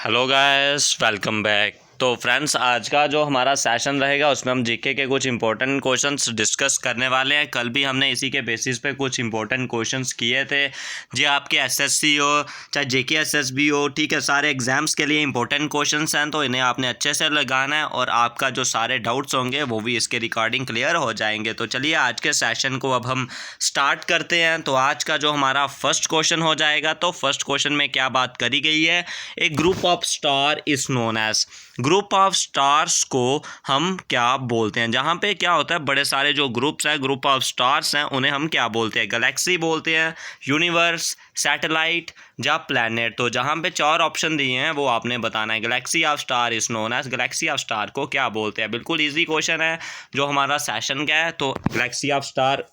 Hello guys, welcome back. तो friends, आज का जो हमारा सेशन रहेगा उसमें हम जीके के कुछ इंपॉर्टेंट क्वेश्चंस डिस्कस करने वाले हैं। कल भी हमने इसी के बेसिस पे कुछ इंपॉर्टेंट क्वेश्चंस किए थे। जी आपके एसएससी हो चाहे जेके एसएसबी हो, ठीक है, सारे एग्जाम्स के लिए इंपॉर्टेंट क्वेश्चंस हैं, तो इन्हें आपने अच्छे से लगाना है और आपका जो सारे डाउट्स होंगे वो भी इसके रिकॉर्डिंग क्लियर हो जाएंगे। तो चलिए आज के सेशन को अब हम स्टार्ट करते हैं। तो आज का जो हमारा फर्स्ट क्वेश्चन हो जाएगा, तो फर्स्ट क्वेश्चन में क्या बात करी गई है, a group of star is known as. Group of stars को हम क्या बोलते हैं? जहाँ पे क्या होता है, बड़े सारे जो ग्रुप्स हैं, ग्रुप ऑफ स्टार्स हैं, उन्हें हम क्या बोलते हैं? गैलेक्सी बोलते हैं, यूनिवर्स, सैटेलाइट या प्लैनेट। तो जहाँ पे चार ऑप्शन दिए हैं वो आपने बताना है। Galaxy of star is known as, galaxy of star को क्या बोलते हैं? बिल्कुल इजी क्वेश्चन है जो हमारा सेशन का है। तो Galaxy of star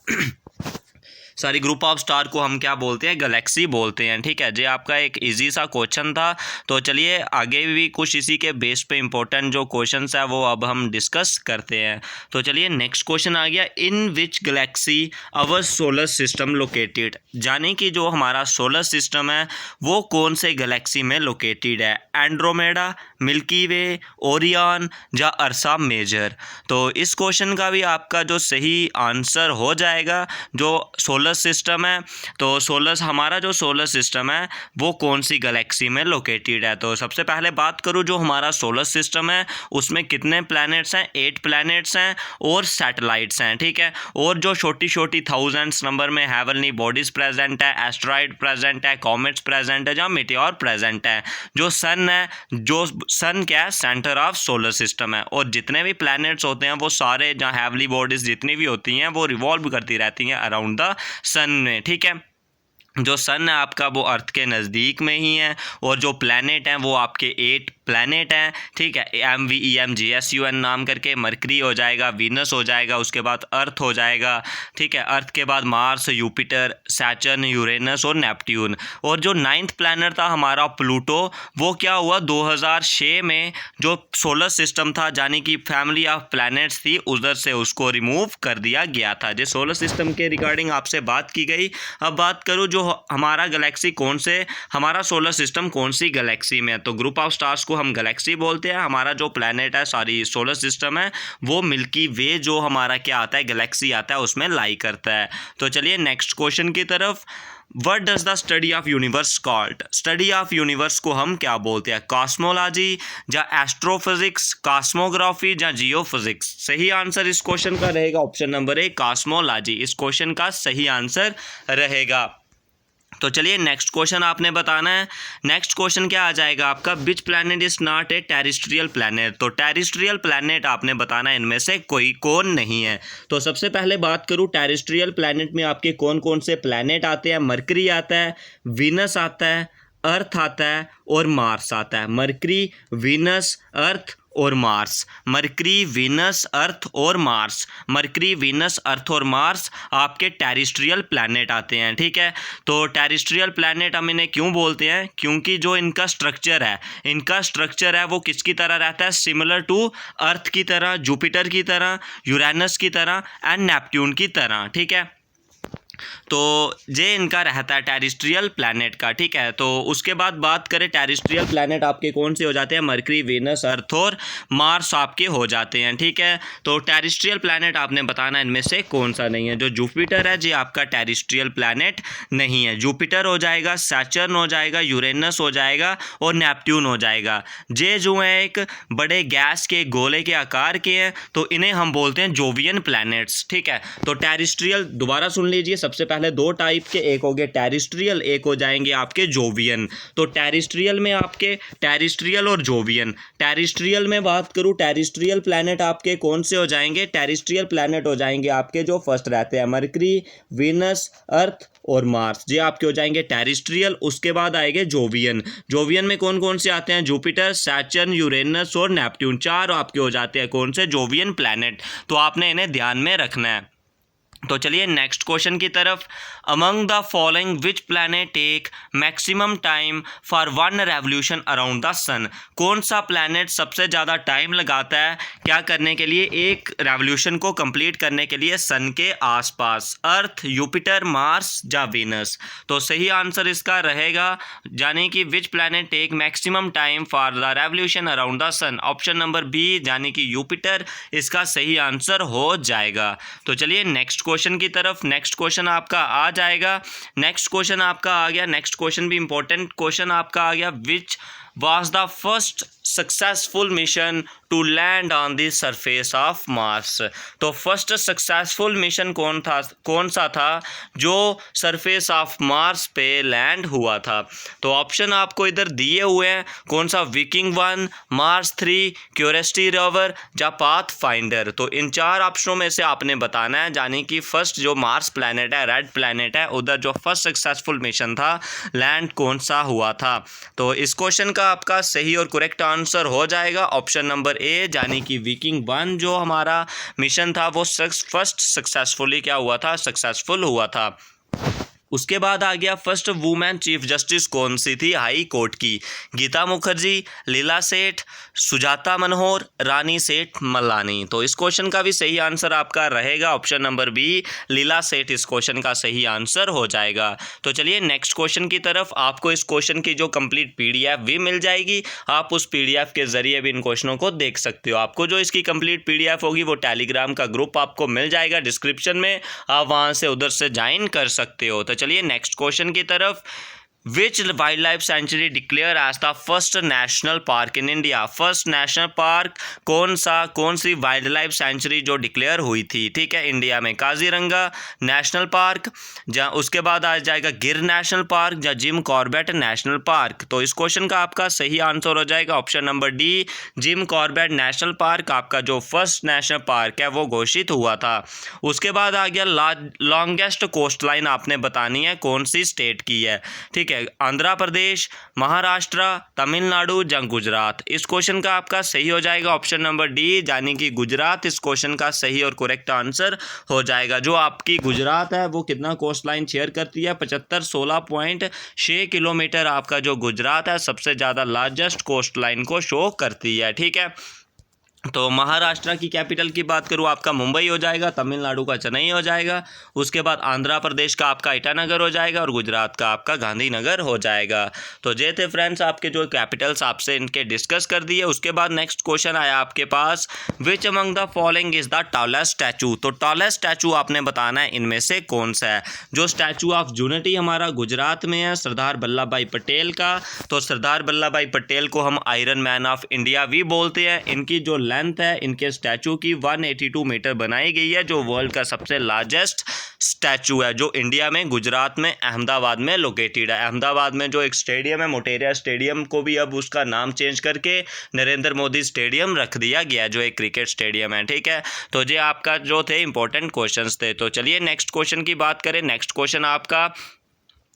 sorry group of star को हम क्या बोलते हैं? गैलेक्सी बोलते हैं। ठीक है जी, आपका एक इजी सा क्वेश्चन था। तो चलिए आगे भी कुछ इसी के बेस पे इंपॉर्टेंट जो क्वेश्चंस है वो अब हम डिस्कस करते हैं। तो चलिए नेक्स्ट क्वेश्चन आ गया, in which galaxy our solar system located. यानी कि जो हमारा सोलर सिस्टम है वो कौन से गैलेक्सी में लोकेटेड है? एंड्रोमेडा, मिल्की वे, ओरियन या अर्सा मेजर। तो इस क्वेश्चन का भी आपका जो सही आंसर हो जाएगा, जो सोलर सिस्टम है, तो हमारा जो सोलर सिस्टम है वो कौन सी गैलेक्सी में लोकेटेड है। तो सबसे पहले बात करूं, जो हमारा सोलर सिस्टम है उसमें कितने प्लैनेट्स हैं? 8 प्लैनेट्स हैं और सैटेलाइट्स हैं। ठीक है, और जो छोटी छोटी थाउजेंड्स नंबर में हेवनली बॉडीज प्रेजेंट है, एस्ट्रॉइड प्रेजेंट है, कॉमेट्स प्रेजेंट है, या मीटियोर प्रेजेंट है। जो सन है, जो सन क्या है? सेंटर ऑफ सोलर सिस्टम है। और जितने भी प्लैनेट्स होते हैं वो सारे, जहाँ हेवनली बॉडीज जितनी भी होती हैं वो रिवॉल्व करती रहती हैं अराउंड द सन में। ठीक है, जो सन है आपका वो अर्थ के नज़दीक में ही है, और जो प्लैनेट हैं वो आपके 8 प्लैनेट हैं। ठीक है, MVEMGSUN नाम करके। मरकरी हो जाएगा, वीनस हो जाएगा, उसके बाद अर्थ हो जाएगा। ठीक है, अर्थ के बाद मार्स, जुपिटर, सैटर्न, यूरेनस और नेपट्यून। और जो 9th प्लैनेट था हमारा प्लूटो, वो क्या हुआ 2006 में जो सोलर सिस्टम था, यानी कि फैमिली ऑफ प्लैनेट्स थी, उधर से उसको रिमूव कर दिया गया था। जो सोलर सिस्टम के रिगार्डिंग आपसे बात की गई। अब बात करूँ जो हमारा गैलेक्सी कौन से, हमारा सोलर सिस्टम कौन सी गैलेक्सी में है, तो ग्रुप ऑफ स्टार्स को हम गैलेक्सी बोलते हैं। हमारा जो प्लैनेट है, सॉरी सोलर सिस्टम है, वो मिल्की वे जो हमारा क्या आता है, गैलेक्सी आता है, उसमें लाई करता है। तो चलिए नेक्स्ट क्वेश्चन की तरफ। What does the study of universe called? Study of universe को हम क्या बोलते हैं? कॉस्मोलॉजी या एस्ट्रोफिजिक्स, कॉस्मोग्राफी या जियोफिजिक्स। सही आंसर इस क्वेश्चन का रहेगा ऑप्शन नंबर ए, कॉस्मोलॉजी। इस क्वेश्चन का सही आंसर रहेगा। तो चलिए नेक्स्ट क्वेश्चन आपने बताना है। नेक्स्ट क्वेश्चन क्या आ जाएगा आपका, which planet is not a terrestrial planet. तो टेरेस्ट्रियल प्लैनेट आपने बताना है, इनमें से कोई कौन नहीं है। तो सबसे पहले बात करूं, टेरेस्ट्रियल प्लैनेट में आपके कौन कौन से प्लैनेट आते हैं? मरकरी आता है, वीनस आता है, अर्थ आता है और मार्स आता है। मरकरी, वीनस, अर्थ और मार्स। मरकरी, वीनस, अर्थ और मार्स। मरकरी, वीनस, अर्थ और मार्स आपके टेरेस्ट्रियल प्लैनेट आते हैं। ठीक है, तो टेरेस्ट्रियल प्लैनेट हम इन्हें क्यों बोलते हैं? क्योंकि जो इनका स्ट्रक्चर है वो किसकी तरह रहता है? सिमिलर टू अर्थ की तरह, जुपिटर की तरह, यूरेनस की तरह एंड नेपट्यून की तरह। ठीक है, तो ये इनका रहता है टेरेस्ट्रियल प्लैनेट का। ठीक है, तो उसके बाद बात करें टेरेस्ट्रियल प्लैनेट आपके कौन से हो जाते हैं? मरकरी, वीनस, अर्थ और मार्स आपके हो जाते हैं। ठीक है, तो टेरेस्ट्रियल प्लैनेट आपने बताना इनमें से कौन सा नहीं है। जो जुपिटर है जी आपका टेरेस्ट्रियल प्लैनेट नहीं है। जुपिटर हो जाएगा, सैटर्न हो जाएगा, यूरेनस हो जाएगा और नेपट्यून हो जाएगा। ये जो है एक बड़े गैस के गोले के आकार के हैं, तो इन्हें हम बोलते हैं जोवियन प्लैनेट्स। ठीक है, तो टेरेस्ट्रियल दोबारा सुन लीजिए, सबसे पहले दो टाइप के, एक हो गए टेरेस्ट्रियल, एक हो जाएंगे आपके जोवियन। तो टेरेस्ट्रियल में आपके टेरेस्ट्रियल और जोवियन। टेरेस्ट्रियल में बात करूं, टेरेस्ट्रियल प्लैनेट आपके कौन से हो जाएंगे? टेरेस्ट्रियल प्लैनेट हो जाएंगे आपके जो फर्स्ट रहते हैं, मरकरी, वीनस, अर्थ और मार्स। ये आपके हो जाएंगे टेरेस्ट्रियल। उसके बाद आएंगे जोवियन। जोवियन में कौन कौन से आते हैं? जुपिटर, सैटर्न, यूरेनस और नेपट्यून। चार आपके हो जाते हैं कौन से? Jovian planet. तो आपने इन्हें ध्यान में रखना है। तो चलिए नेक्स्ट क्वेश्चन की तरफ। Among the following which planet take maximum time for one revolution around the sun. कौन सा प्लैनेट सबसे ज़्यादा टाइम लगाता है क्या करने के लिए, एक रेवोल्यूशन को कंप्लीट करने के लिए सन के आसपास? अर्थ, जुपिटर, मार्स या वीनस? तो सही आंसर इसका रहेगा यानी कि which planet take maximum time for the revolution around the sun, option number B यानी कि जुपिटर इसका सही आंसर हो जाएगा। तो चलिए नेक्स्ट क्वेश्चन की तरफ। नेक्स्ट क्वेश्चन आपका आ जाएगा। नेक्स्ट क्वेश्चन आपका आ गया, नेक्स्ट क्वेश्चन भी इंपॉर्टेंट क्वेश्चन आपका आ गया। विच was the first successful mission to land on the surface of Mars। तो फर्स्ट सक्सेसफुल मिशन कौन सा था जो सरफेस ऑफ मार्स पे लैंड हुआ था? तो ऑप्शन आपको इधर दिए हुए हैं, कौन सा, विकिंग 1, मार्स 3, क्यूरियोसिटी रोवर या पाथ फाइंडर। तो इन चार ऑप्शनों में से आपने बताना है, यानी कि फर्स्ट जो मार्स प्लैनेट है, रेड प्लैनेट है, उधर जो फर्स्ट सक्सेसफुल मिशन था लैंड कौन सा हुआ था। तो इस क्वेश्चन का आपका सही और करेक्ट आंसर हो जाएगा ऑप्शन नंबर ए, यानी कि विकिंग 1 जो हमारा मिशन था वो फर्स्ट सक्सेसफुली क्या हुआ था, सक्सेसफुल हुआ था। उसके बाद आ गया फर्स्ट वुमेन चीफ जस्टिस कौन सी थी हाई कोर्ट की? गीता मुखर्जी, लीला सेठ, सुजाता मनोहर, रानी सेठ मल्लानी। तो इस क्वेश्चन का भी सही आंसर आपका रहेगा ऑप्शन नंबर बी, लीला सेठ इस क्वेश्चन का सही आंसर हो जाएगा। तो चलिए नेक्स्ट क्वेश्चन की तरफ। आपको इस क्वेश्चन की जो कंप्लीट पीडीएफ भी मिल जाएगी, आप उस पीडीएफ के जरिए भी इन क्वेश्चनों को देख सकते हो। आपको जो इसकी कंप्लीट पीडीएफ होगी वो टेलीग्राम का ग्रुप आपको मिल जाएगा डिस्क्रिप्शन में, आप वहाँ से उधर से ज्वाइन कर सकते हो। तो चलिए नेक्स्ट क्वेश्चन की तरफ। Which wild life sanctuary declare as the first national park in India? First national park कौन सी वाइल्ड लाइफ सेंचुरी जो डिक्लेयर हुई थी, ठीक है, इंडिया में? काजीरंगा नेशनल पार्क, या उसके बाद आ जाएगा गिर नेशनल पार्क, या जिम कॉर्बेट नेशनल पार्क। तो इस क्वेश्चन का आपका सही आंसर हो जाएगा option number D, Jim Corbett national park आपका जो फर्स्ट नेशनल पार्क है वो घोषित हुआ था। उसके बाद आ गया लॉन्गेस्ट कोस्ट लाइन आपने बतानी है कौन सी स्टेट की है, ठीक है, आंध्र प्रदेश, महाराष्ट्र, तमिलनाडु या गुजरात। इस क्वेश्चन का आपका सही हो जाएगा ऑप्शन नंबर डी, यानी कि गुजरात इस क्वेश्चन का सही और करेक्ट आंसर हो जाएगा। जो आपकी गुजरात है वो कितना कोस्ट लाइन शेयर करती है? 16.6 किलोमीटर आपका जो गुजरात है सबसे ज़्यादा लार्जेस्ट कोस्ट लाइन को शो करती है, ठीक है। तो महाराष्ट्र की कैपिटल की बात करूँ आपका मुंबई हो जाएगा, तमिलनाडु का चेन्नई हो जाएगा, उसके बाद आंध्र प्रदेश का आपका ईटानगर हो जाएगा और गुजरात का आपका गांधीनगर हो जाएगा। तो ये थे फ्रेंड्स आपके जो कैपिटल्स आपसे इनके डिस्कस कर दिए। उसके बाद नेक्स्ट क्वेश्चन आया आपके पास, which among the following is the tallest statue? तो टॉलेस्ट स्टैचू आपने बताना है इनमें से कौन सा है। जो स्टैचू ऑफ यूनिटी हमारा गुजरात में है सरदार वल्लभ भाई पटेल का, तो सरदार वल्लभ भाई पटेल को हम आयरन मैन ऑफ इंडिया भी बोलते हैं। इनकी जो लेंथ है इनके स्टैचू की 182 मीटर बनाई गई है, जो वर्ल्ड का सबसे लार्जेस्ट स्टैचू है, जो इंडिया में गुजरात में अहमदाबाद में लोकेटेड है। अहमदाबाद में जो एक स्टेडियम है मोटेरा स्टेडियम को भी अब उसका नाम चेंज करके नरेंद्र मोदी स्टेडियम रख दिया गया, जो एक क्रिकेट स्टेडियम है, ठीक है। तो ये आपका जो थे इंपॉर्टेंट क्वेश्चंस थे। तो चलिए नेक्स्ट क्वेश्चन की बात करें। नेक्स्ट क्वेश्चन आपका,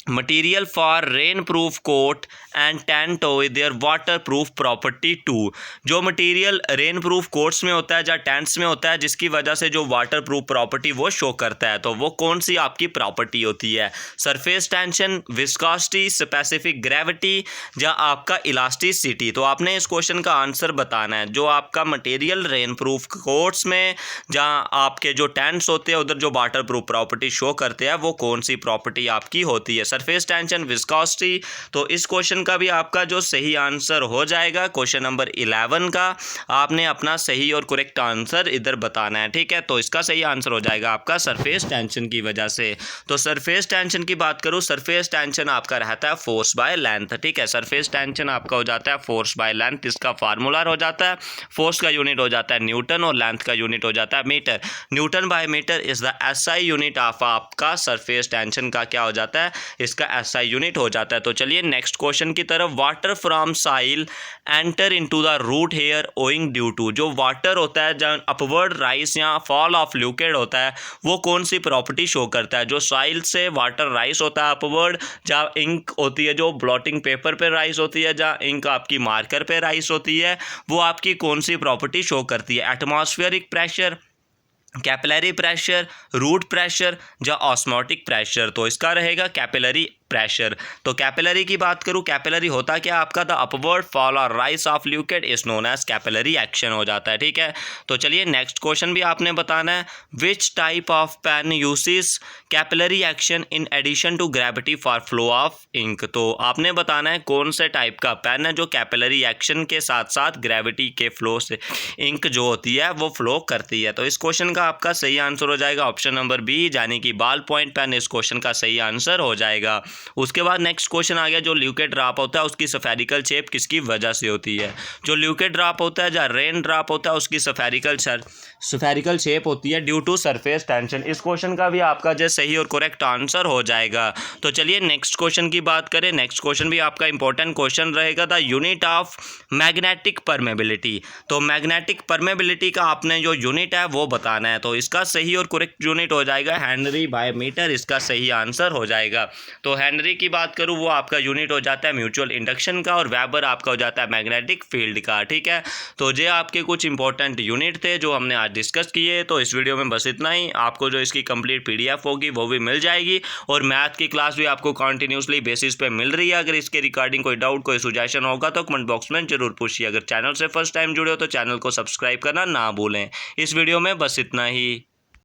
material for rainproof coat and tent with their waterproof property too. जो मटीरियल रेन प्रूफ कोट्स में होता है या टेंट्स में होता है जिसकी वजह से जो वाटर प्रूफ प्रॉपर्टी वो शो करता है, तो वो कौन सी आपकी प्रॉपर्टी होती है? Surface tension, viscosity, specific gravity या आपका इलास्टिसिटी। तो आपने इस क्वेश्चन का आंसर बताना है। जो आपका मटेरियल रेन प्रूफ कोट्स में जहाँ आपके जो टेंट्स होते हैं उधर जो वाटर प्रूफ प्रॉपर्टी शो करते हैं वो कौन सी प्रॉपर्टी आपकी होती है? Surface tension, viscosity. तो इस क्वेश्चन का भी आपका जो सही आंसर हो जाएगा क्वेश्चन नंबर 11 का, आपने अपना सही और करेक्ट आंसर इधर बताना है, ठीक है। तो इसका सही आंसर हो जाएगा आपका सरफेस टेंशन की वजह से। तो सरफेस टेंशन की बात करूँ, सरफेस टेंशन आपका रहता है फोर्स बाय लेंथ, ठीक है। सरफेस टेंशन आपका हो जाता है फोर्स बाय लेंथ, इसका फार्मूला हो जाता है, फोर्स का यूनिट हो जाता है न्यूटन और लेंथ का यूनिट हो जाता है metre. Newton by metre is the SI unit of आपका सरफेस टेंशन का क्या हो जाता है, इसका एसआई यूनिट हो जाता है। तो चलिए नेक्स्ट क्वेश्चन की तरफ। Water from soil enter into the root hair owing due to. जो वाटर होता है जहाँ अपवर्ड राइस या फॉल ऑफ लिक्विड होता है वो कौन सी प्रॉपर्टी शो करता है? जो साइल से वाटर राइस होता है अपवर्ड, जहाँ इंक होती है जो ब्लॉटिंग पेपर पे राइस होती है, जहाँ इंक आपकी मार्कर पे राइस होती है, वो आपकी कौन सी प्रॉपर्टी शो करती है? Atmospheric pressure, capillary pressure, root pressure या ऑस्मोटिक प्रेशर। तो इसका रहेगा कैपिलरी प्रेशर। तो कैपिलरी की बात करूँ, कैपिलरी होता क्या आपका, द अपवर्ड फॉल और rise of liquid is known as capillary action हो जाता है। ठीक है, तो चलिए नेक्स्ट क्वेश्चन भी आपने बताना है। Which type of pen uses capillary action in addition to gravity for flow of ink. तो आपने बताना है कौन से टाइप का पेन है जो कैपिलरी एक्शन के साथ साथ ग्रेविटी के फ्लो से इंक जो होती है वो फ्लो करती है। तो इस क्वेश्चन का आपका सही आंसर हो जाएगा ऑप्शन नंबर बी, यानी कि बॉल पॉइंट पेन इस क्वेश्चन का सही आंसर हो जाएगा। उसके बाद नेक्स्ट क्वेश्चन आ गया, जो लिक्विड ड्रॉप होता है उसकी स्फेरिकल शेप किसकी वजह से होती है। जो लिक्विड ड्रॉप होता है या रेन ड्रॉप होता है उसकी स्फेरिकल शेप होती है ड्यू टू सरफेस टेंशन। इस क्वेश्चन का भी आपका जो सही और करेक्ट आंसर हो जाएगा। तो चलिए नेक्स्ट क्वेश्चन की बात करें। नेक्स्ट क्वेश्चन भी आपका इंपॉर्टेंट क्वेश्चन रहेगा, the unit of magnetic permeability. तो मैग्नेटिक परमेबिलिटी का आपने जो यूनिट है वो बताना है। तो इसका सही और करेक्ट यूनिट हो जाएगा हेनरी बाय मीटर, इसका सही आंसर हो जाएगा। तो हेनरी की बात करूँ वो आपका यूनिट हो जाता है म्यूचुअल इंडक्शन का, और वेबर आपका हो जाता है मैग्नेटिक फील्ड का। ठीक है, तो ये आपके कुछ इंपॉर्टेंट यूनिट थे जो हमने आज डिस्कस किए। तो इस वीडियो में बस इतना ही। आपको जो इसकी कंप्लीट पीडीएफ होगी वो भी मिल जाएगी, और मैथ की क्लास भी आपको कंटिन्यूसली बेसिस पे मिल रही है। अगर इसके रिगार्डिंग कोई डाउट, कोई सुजेशन होगा तो कमेंट बॉक्स में जरूर पूछिए। अगर चैनल से फर्स्ट टाइम जुड़े हो तो चैनल को सब्सक्राइब करना ना भूलें। इस वीडियो में बस इतना ही।